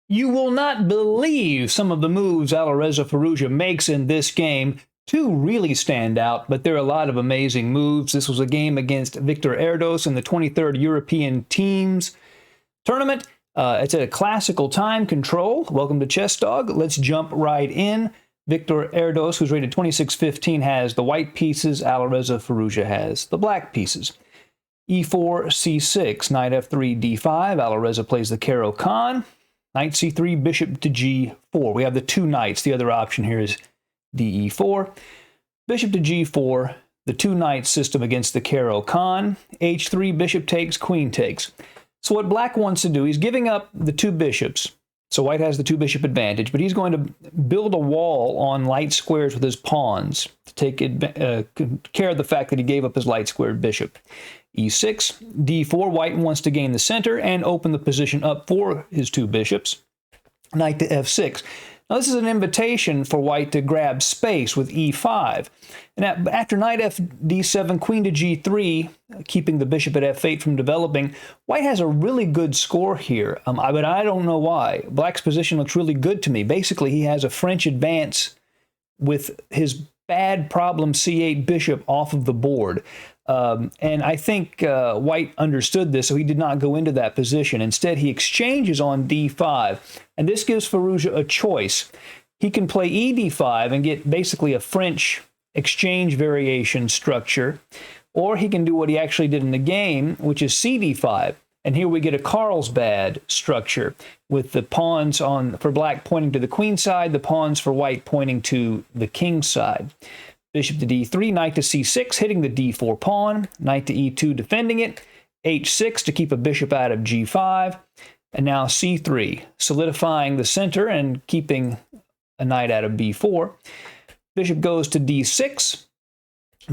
You will not believe some of the moves Alireza Firouzja makes in this game. Two really stand out, but there are a lot of amazing moves. This was a game against Viktor Erdos in the 23rd European Teams Tournament. It's a classical time control. Welcome to Chess Dog. Let's jump right in. Viktor Erdos, who's rated 2615, has the white pieces. Alireza Firouzja has the black pieces. E4, C6, knight F3, D5. Alireza plays the Caro-Kann. Knight C3, bishop to G4. We have the two knights. The other option here is DE4. Bishop to G4, the two knight system against the Caro-Kann. H3, bishop takes, queen takes. So what black wants to do, he's giving up the two bishops. So white has the two bishop advantage, but he's going to build a wall on light squares with his pawns to take care of the fact that he gave up his light squared bishop. E6, D4, white wants to gain the center and open the position up for his two bishops. Knight to F6. Now this is an invitation for white to grab space with E5. And after knight D7, queen to G3, keeping the bishop at F8 from developing, white has a really good score here, but I don't know why. Black's position looks really good to me. Basically, he has a French advance with his bad problem C8 bishop off of the board. And I think white understood this, so he did not go into that position. Instead, he exchanges on D5, and this gives Firouzja a choice. He can play ED5 and get basically a French exchange variation structure, or he can do what he actually did in the game, which is CD5. And here we get a Carlsbad structure with the pawns for black pointing to the queen side, the pawns for white pointing to the king side. Bishop to D3, knight to C6, hitting the D4 pawn, knight to E2, defending it, H6 to keep a bishop out of G5, and now C3, solidifying the center and keeping a knight out of B4. Bishop goes to D6,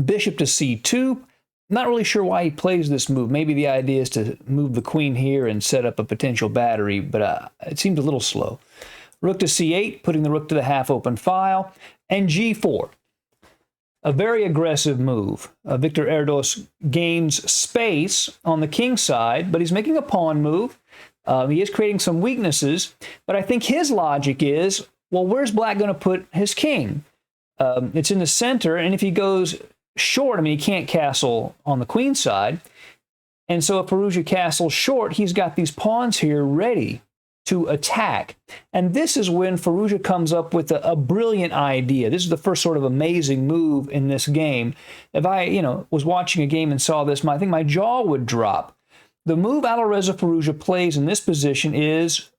bishop to C2. Not really sure why he plays this move. Maybe the idea is to move the queen here and set up a potential battery, but it seems a little slow. Rook to C8, putting the rook to the half-open file, and G4. A very aggressive move. Viktor Erdos gains space on the king side, but he's making a pawn move. He is creating some weaknesses, but I think his logic is, well, where's black going to put his king? It's in the center, and if he goes short, I mean, he can't castle on the queen side. And so if Firouzja castles short, he's got these pawns here ready to attack. And this is when Firouzja comes up with a brilliant idea. This is the first sort of amazing move in this game. If I, was watching a game and saw this, I think my jaw would drop. The move Alireza Firouzja plays in this position is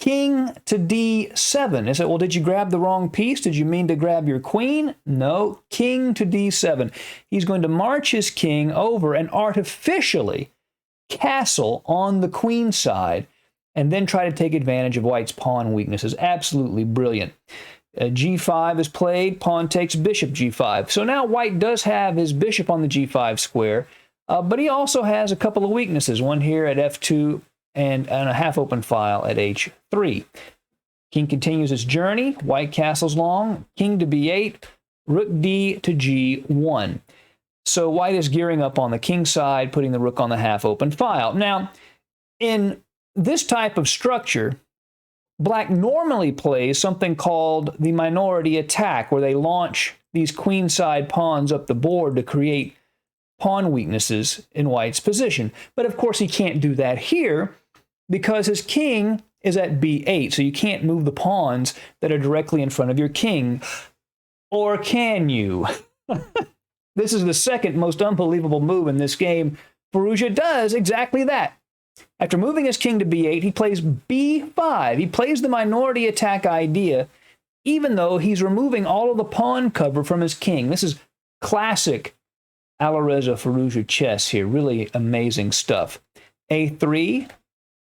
king to D7. I said, well, did you grab the wrong piece? Did you mean to grab your queen? No, king to D7. He's going to march his king over and artificially castle on the queen side and then try to take advantage of white's pawn weaknesses. Absolutely brilliant. G5 is played, pawn takes bishop G5. So now white does have his bishop on the G5 square, but he also has a couple of weaknesses, one here at F2 and a half-open file at H3. King continues his journey, white castles long, king to B8, rook D to G1. So white is gearing up on the king side, putting the rook on the half-open file. Now, in this type of structure, black normally plays something called the minority attack, where they launch these queenside pawns up the board to create pawn weaknesses in white's position. But of course, he can't do that here because his king is at B8, so you can't move the pawns that are directly in front of your king. Or can you? This is the second most unbelievable move in this game. Firouzja does exactly that. After moving his king to B8, he plays B5. He plays the minority attack idea, even though he's removing all of the pawn cover from his king. This is classic Alireza Firouzja chess here. Really amazing stuff. A3,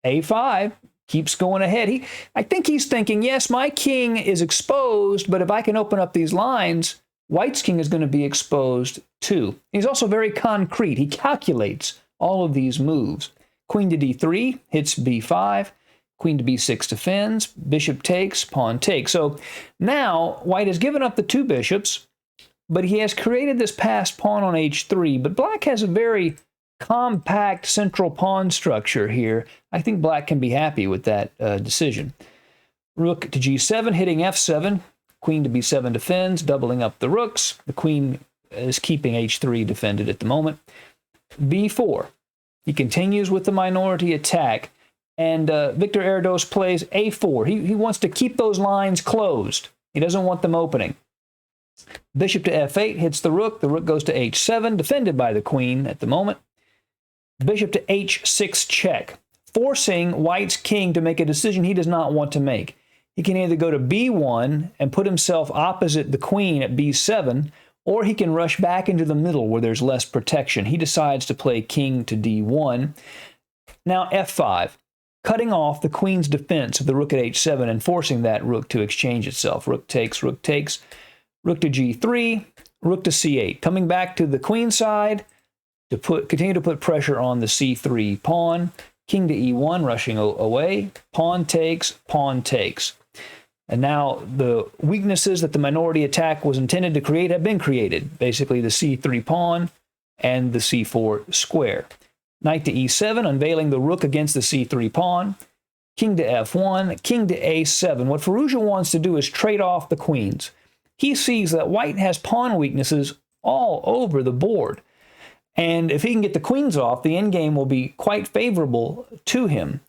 A5, keeps going ahead. I think he's thinking, yes, my king is exposed, but if I can open up these lines, white's king is going to be exposed too. He's also very concrete. He calculates all of these moves. Queen to D3, hits B5. Queen to B6 defends. Bishop takes, pawn takes. So now white has given up the two bishops, but he has created this passed pawn on H3. But black has a very compact central pawn structure here. I think black can be happy with that decision. Rook to g7, hitting f7. Queen to b7 defends, doubling up the rooks. The queen is keeping h3 defended at the moment. b4. He continues with the minority attack, and Viktor Erdos plays a4. He wants to keep those lines closed. He doesn't want them opening. Bishop to f8 hits the rook. The rook goes to h7, defended by the queen at the moment. Bishop to h6 check, forcing White's king to make a decision he does not want to make. He can either go to b1 and put himself opposite the queen at b7, or he can rush back into the middle where there's less protection. He decides to play king to d1. Now f5, cutting off the queen's defense of the rook at h7 and forcing that rook to exchange itself. Rook takes, rook takes. Rook to g3, rook to c8. Coming back to the queen side to continue to put pressure on the c3 pawn. King to e1, rushing away. Pawn takes, pawn takes. And now the weaknesses that the minority attack was intended to create have been created. Basically the c3 pawn and the c4 square. Knight to e7, unveiling the rook against the c3 pawn. King to f1, king to a7. What Firouzja wants to do is trade off the queens. He sees that White has pawn weaknesses all over the board. And if he can get the queens off, the endgame will be quite favorable to him.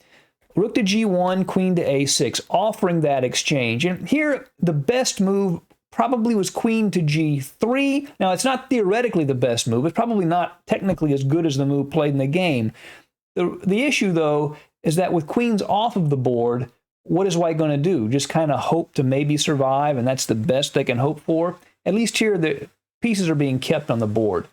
Rook to g1, queen to a6, offering that exchange. And here, the best move probably was queen to g3. Now, it's not theoretically the best move. It's probably not technically as good as the move played in the game. The issue, though, is that with queens off of the board, what is White going to do? Just kind of hope to maybe survive, and that's the best they can hope for? At least here, the pieces are being kept on the board.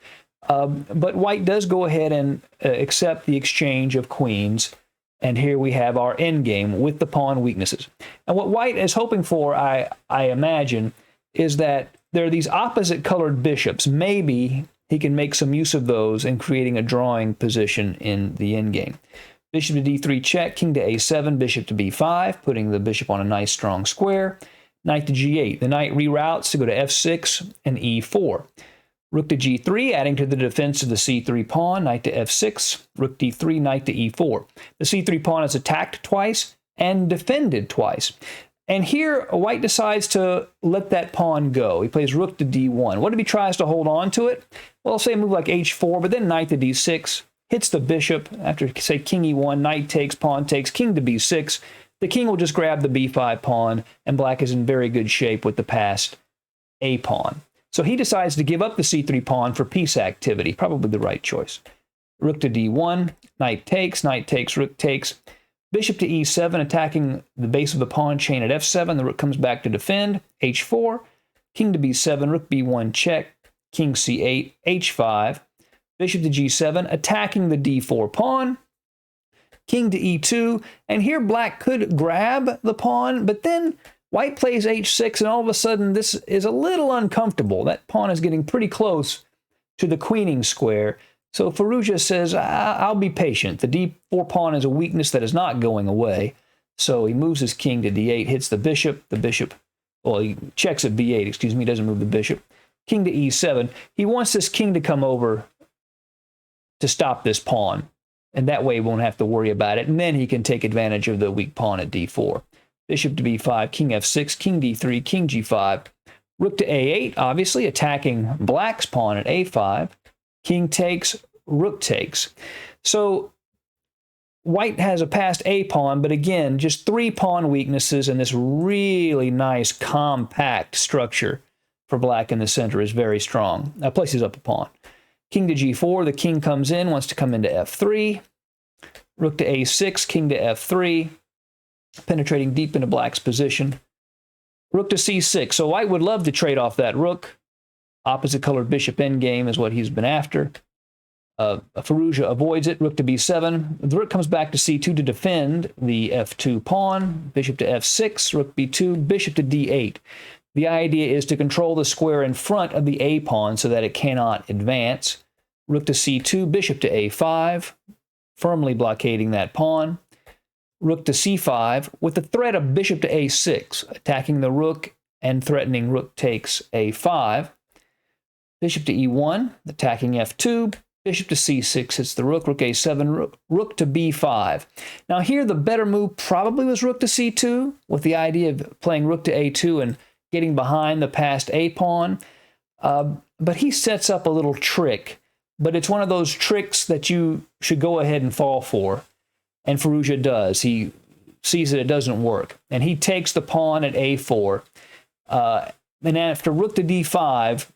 But White does go ahead and accept the exchange of queens. And here we have our endgame with the pawn weaknesses. And what White is hoping for, I imagine, is that there are these opposite colored bishops. Maybe he can make some use of those in creating a drawing position in the endgame. Bishop to d3 check, king to a7, bishop to b5, putting the bishop on a nice strong square. Knight to g8. The knight reroutes to go to f6 and e4. Rook to g3, adding to the defense of the c3 pawn. Knight to f6, rook d3, knight to e4. The c3 pawn is attacked twice and defended twice. And here, White decides to let that pawn go. He plays rook to d1. What if he tries to hold on to it? Well, say a move like h4, but then knight to d6, hits the bishop. After, say, king e1, knight takes, pawn takes, king to b6. The king will just grab the b5 pawn, and black is in very good shape with the passed a pawn. So he decides to give up the c3 pawn for piece activity. Probably the right choice. Rook to d1, knight takes, rook takes. Bishop to e7, attacking the base of the pawn chain at f7. The rook comes back to defend. h4, king to b7, rook b1 check, king c8, h5. Bishop to g7, attacking the d4 pawn. King to e2, and here black could grab the pawn, but then White plays h6, and all of a sudden this is a little uncomfortable. That pawn is getting pretty close to the queening square. So Firouzja says, I'll be patient. The d4 pawn is a weakness that is not going away. So he moves his king to d8, hits the bishop. Well, he checks at b8, excuse me, he doesn't move the bishop. King to e7. He wants this king to come over to stop this pawn. And that way he won't have to worry about it. And then he can take advantage of the weak pawn at d4. Bishop to b5, king f6, king d3, king g5. Rook to a8, obviously attacking black's pawn at a5. King takes, rook takes. So White has a passed a pawn, but again, just 3 pawn weaknesses, and this really nice compact structure for black in the center is very strong. That places up a pawn. King to g4, the king comes in, wants to come into f3. Rook to a6, king to f3, penetrating deep into black's position. Rook to c6. So White would love to trade off that rook. Opposite colored bishop endgame is what he's been after. Firouzja avoids it. Rook to b7. The rook comes back to c2 to defend the f2 pawn. Bishop to f6, rook b2, bishop to d8. The idea is to control the square in front of the a pawn so that it cannot advance. Rook to c2, bishop to a5, firmly blockading that pawn. Rook to c5 with the threat of bishop to a6, attacking the rook and threatening rook takes a5. Bishop to e1, attacking f2, Bishop to c6 hits the rook, rook a7, rook to b5. Now here the better move probably was rook to c2, with the idea of playing rook to a2 and getting behind the passed a pawn. But he sets up a little trick, but it's one of those tricks that you should go ahead and fall for. And Firouzja does. He sees that it doesn't work, and he takes the pawn at a4. And after rook to d5,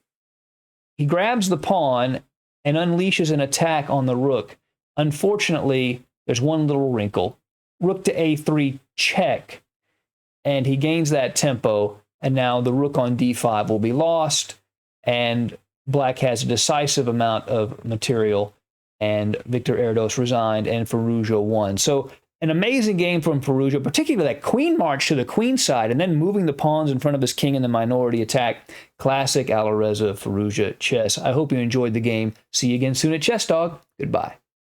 he grabs the pawn and unleashes an attack on the rook. Unfortunately, there's one little wrinkle. Rook to a3 check, and he gains that tempo, and now the rook on d5 will be lost, and black has a decisive amount of material, and Viktor Erdos resigned, and Firouzja won. So an amazing game from Firouzja, particularly that queen march to the queen side and then moving the pawns in front of his king in the minority attack. Classic Alireza Firouzja chess. I hope you enjoyed the game. See you again soon at Chess Dog. Goodbye.